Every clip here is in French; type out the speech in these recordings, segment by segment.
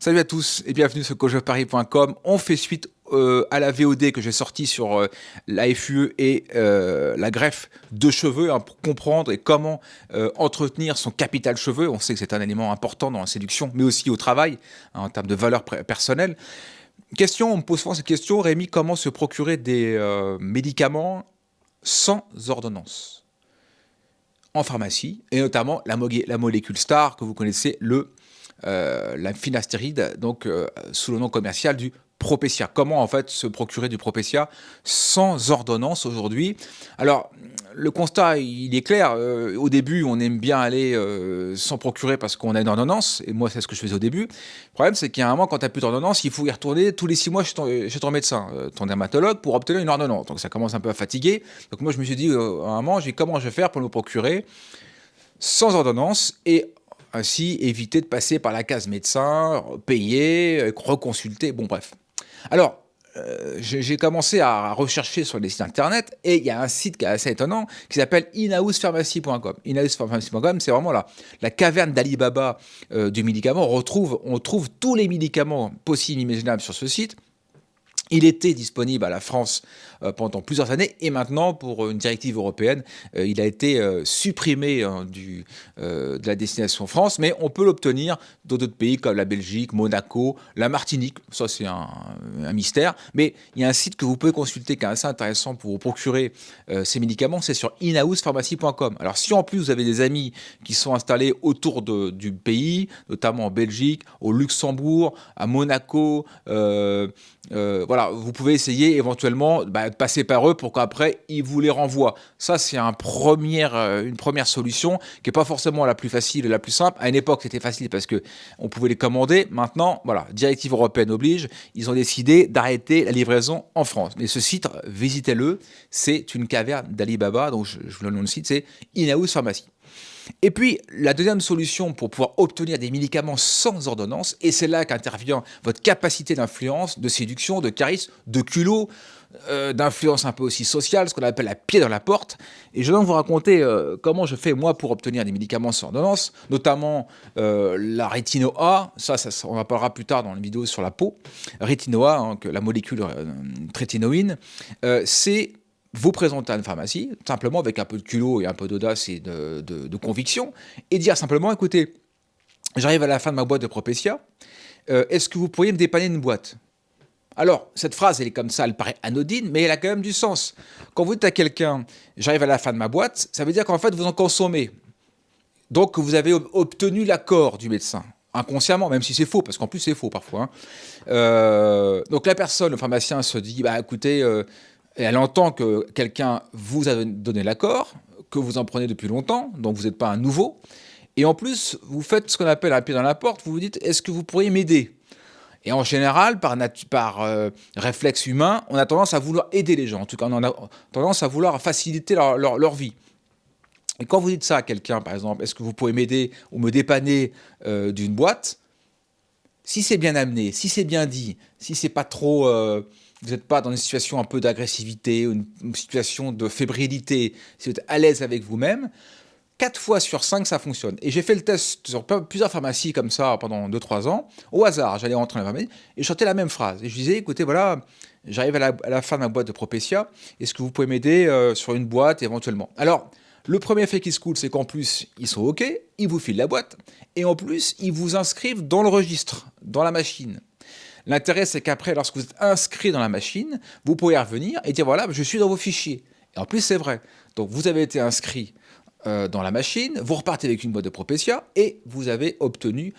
Salut à tous et bienvenue sur coachdeparis.com. On fait suite à la VOD que j'ai sortie sur la FUE et la greffe de cheveux pour comprendre et comment entretenir son capital cheveux. On sait que c'est un élément important dans la séduction, mais aussi au travail, en termes de valeur personnelle. Question, on me pose souvent cette question, Rémi, comment se procurer des médicaments sans ordonnance en pharmacie, et notamment la molécule star que vous connaissez, la finastéride, donc sous le nom commercial du Propecia. Comment en fait se procurer du Propecia sans ordonnance aujourd'hui? Alors le constat il est clair, au début on aime bien aller s'en procurer parce qu'on a une ordonnance, et moi c'est ce que je faisais au début. Le problème c'est qu'il y a un moment, quand tu n'as plus d'ordonnance, il faut y retourner tous les 6 mois chez ton médecin, ton dermatologue, pour obtenir une ordonnance. Donc ça commence un peu à fatiguer. Donc moi je me suis dit à un moment, comment je vais faire pour me procurer sans ordonnance et ainsi éviter de passer par la case médecin, payer, reconsulter, bon bref. Alors, j'ai commencé à rechercher sur les sites internet, et il y a un site qui est assez étonnant qui s'appelle inhousepharmacy.com. Inhousepharmacy.com, c'est vraiment la caverne d'Alibaba du médicament. On trouve tous les médicaments possibles, imaginables sur ce site. Il était disponible à la France pendant plusieurs années, et maintenant, pour une directive européenne, il a été supprimé de la destination France, mais on peut l'obtenir dans d'autres pays comme la Belgique, Monaco, la Martinique. Ça, c'est un mystère, mais il y a un site que vous pouvez consulter qui est assez intéressant pour vous procurer ces médicaments, c'est sur inhousepharmacy.com. Alors, si en plus vous avez des amis qui sont installés autour du pays, notamment en Belgique, au Luxembourg, à Monaco, voilà, vous pouvez essayer éventuellement de passer par eux pour qu'après ils vous les renvoient. Ça, c'est une première solution qui n'est pas forcément la plus facile et la plus simple. À une époque, c'était facile parce qu'on pouvait les commander. Maintenant, voilà, directive européenne oblige, ils ont décidé d'arrêter la livraison en France. Mais ce site, visitez-le, c'est une caverne d'Alibaba, donc je vous donne le nom du site, c'est In-House Pharmacy. Et puis, la deuxième solution pour pouvoir obtenir des médicaments sans ordonnance, et c'est là qu'intervient votre capacité d'influence, de séduction, de charisme, de culot, d'influence un peu aussi sociale, ce qu'on appelle la pied dans la porte. Et je vais donc vous raconter comment je fais moi pour obtenir des médicaments sans ordonnance, notamment la rétino-A, ça on en parlera plus tard dans une vidéo sur la peau. Rétino-A, hein, la molécule trétinoïne, c'est vous présenter à une pharmacie, simplement avec un peu de culot et un peu d'audace et de conviction, et dire simplement, écoutez, j'arrive à la fin de ma boîte de Propecia, est-ce que vous pourriez me dépanner une boîte? Alors, cette phrase, elle est comme ça, elle paraît anodine, mais elle a quand même du sens. Quand vous dites à quelqu'un, j'arrive à la fin de ma boîte, ça veut dire qu'en fait, vous en consommez. Donc, vous avez obtenu l'accord du médecin, inconsciemment, même si c'est faux, parce qu'en plus, c'est faux parfois. Donc, la personne, le pharmacien, se dit, écoutez, et elle entend que quelqu'un vous a donné l'accord, que vous en prenez depuis longtemps, donc vous n'êtes pas un nouveau. Et en plus, vous faites ce qu'on appelle un pied dans la porte, vous vous dites, est-ce que vous pourriez m'aider? Et en général, par réflexe humain, on a tendance à vouloir aider les gens. En tout cas, on a tendance à vouloir faciliter leur vie. Et quand vous dites ça à quelqu'un, par exemple, est-ce que vous pourriez m'aider ou me dépanner d'une boîte? Si c'est bien amené, si c'est bien dit, si c'est pas trop... vous n'êtes pas dans une situation un peu d'agressivité, une situation de fébrilité, si vous êtes à l'aise avec vous-même, 4 fois sur 5, ça fonctionne. Et j'ai fait le test sur plusieurs pharmacies comme ça pendant 2-3 ans. Au hasard, j'allais rentrer dans la pharmacie et je chantais la même phrase. Et je disais, écoutez, voilà, j'arrive à la fin de ma boîte de Propecia. Est-ce que vous pouvez m'aider sur une boîte éventuellement? Alors, le premier effet qui se coule, c'est qu'en plus, ils sont OK, ils vous filent la boîte. Et en plus, ils vous inscrivent dans le registre, dans la machine. L'intérêt, c'est qu'après, lorsque vous êtes inscrit dans la machine, vous pouvez revenir et dire, voilà, je suis dans vos fichiers. Et en plus, c'est vrai. Donc, vous avez été inscrit dans la machine, vous repartez avec une boîte de Propecia et vous avez obtenu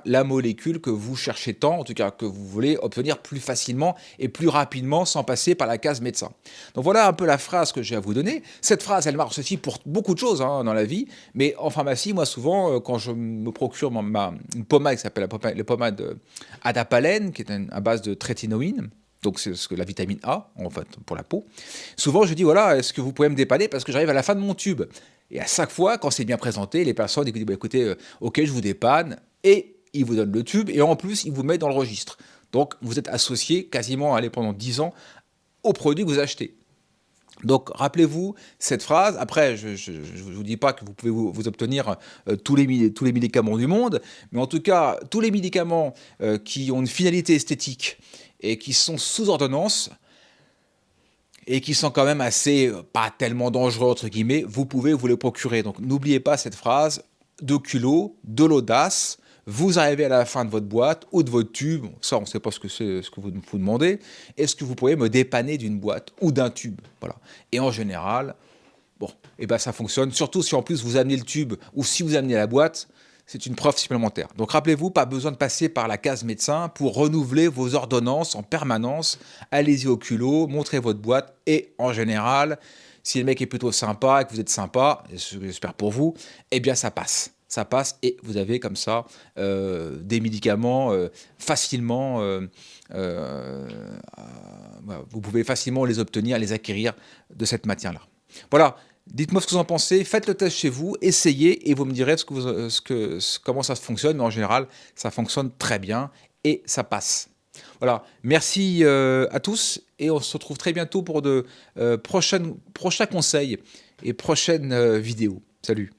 la molécule que vous cherchez tant, en tout cas que vous voulez obtenir plus facilement et plus rapidement sans passer par la case médecin. Donc voilà un peu la phrase que j'ai à vous donner. Cette phrase, elle marche aussi pour beaucoup de choses dans la vie, mais en pharmacie, moi souvent, quand je me procure une pommade qui s'appelle la pommade Adapalène, qui est à base de trétinoïne, donc c'est la vitamine A, en fait, pour la peau. Souvent, je dis, voilà, est-ce que vous pouvez me dépanner parce que j'arrive à la fin de mon tube? Et à chaque fois, quand c'est bien présenté, les personnes disent, écoutez, ok, je vous dépanne, et ils vous donnent le tube, et en plus, ils vous mettent dans le registre. Donc, vous êtes associé quasiment, allez, pendant 10 ans au produit que vous achetez. Donc, rappelez-vous cette phrase. Après, je ne vous dis pas que vous pouvez vous obtenir tous les médicaments du monde, mais en tout cas, tous les médicaments qui ont une finalité esthétique et qui sont sous ordonnance et qui sont quand même assez, pas tellement dangereux, entre guillemets, vous pouvez vous les procurer. Donc, n'oubliez pas cette phrase, de culot, de l'audace. Vous arrivez à la fin de votre boîte ou de votre tube, ça on ne sait pas ce que c'est, ce que vous vous demandez, est-ce que vous pourriez me dépanner d'une boîte ou d'un tube, voilà. Et en général, bon, et ben ça fonctionne, surtout si en plus vous amenez le tube ou si vous amenez la boîte, c'est une preuve supplémentaire. Donc rappelez-vous, pas besoin de passer par la case médecin pour renouveler vos ordonnances en permanence. Allez-y au culot, montrez votre boîte et en général, si le mec est plutôt sympa et que vous êtes sympa, j'espère pour vous, eh bien ça passe. Ça passe et vous avez comme ça des médicaments facilement, voilà, vous pouvez facilement les obtenir, les acquérir de cette matière-là. Voilà, dites-moi ce que vous en pensez, faites le test chez vous, essayez et vous me direz comment ça fonctionne, mais en général, ça fonctionne très bien et ça passe. Voilà, merci à tous et on se retrouve très bientôt pour de prochains conseils et prochaines vidéos. Salut!